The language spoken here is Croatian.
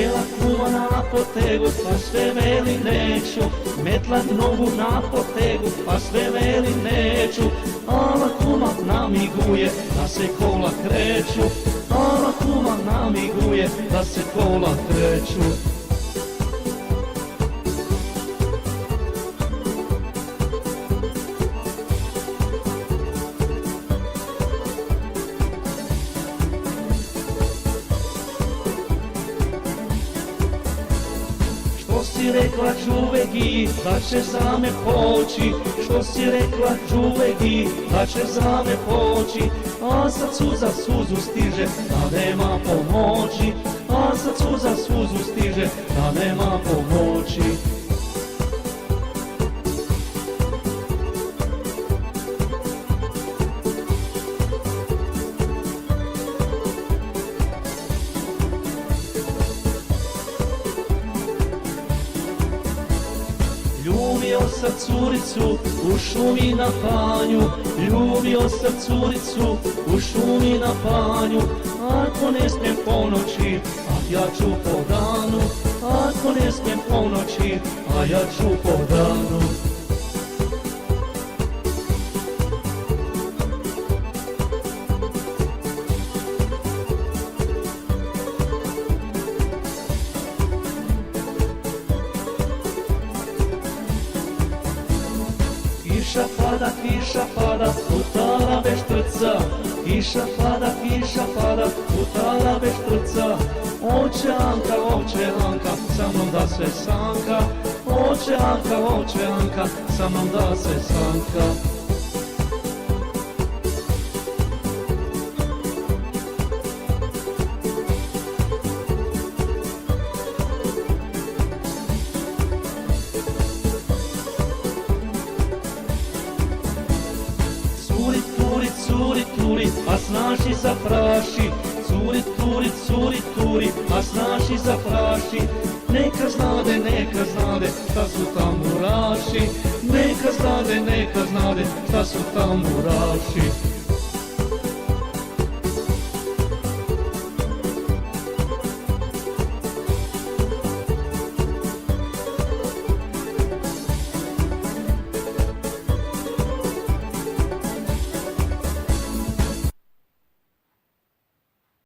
Cijela kuma na potegu, pa sve veli neću, metlat nogu na potegu, pa sve veli neću. Ala kuma namiguje da se kola kreću, ala kuma namiguje da se kola kreću. Što si rekla čuvegi, da će za me poći, što si rekla čuvegi, da će za me poći, a sad suza suzu stiže, da nema pomoći, a sad suza suzu stiže, da nema pomoći. Ljubio sam curicu u šumi na panju, ljubio sam curicu u šumi na panju. Ako ne smijem po noći, a ja ću po danu, ako ne smijem po noći, a ja ću po danu. Kiša pada, putala bez trca. Kiša pada, putala bez trca. Oće Anka, sa mnom da se sanka. Oće Anka, sa mnom da se sanka. Curi, a snaši zapraši. Curi, a snaši zapraši. Neka znade, šta su tamburaši. Neka znade, šta su tamburaši.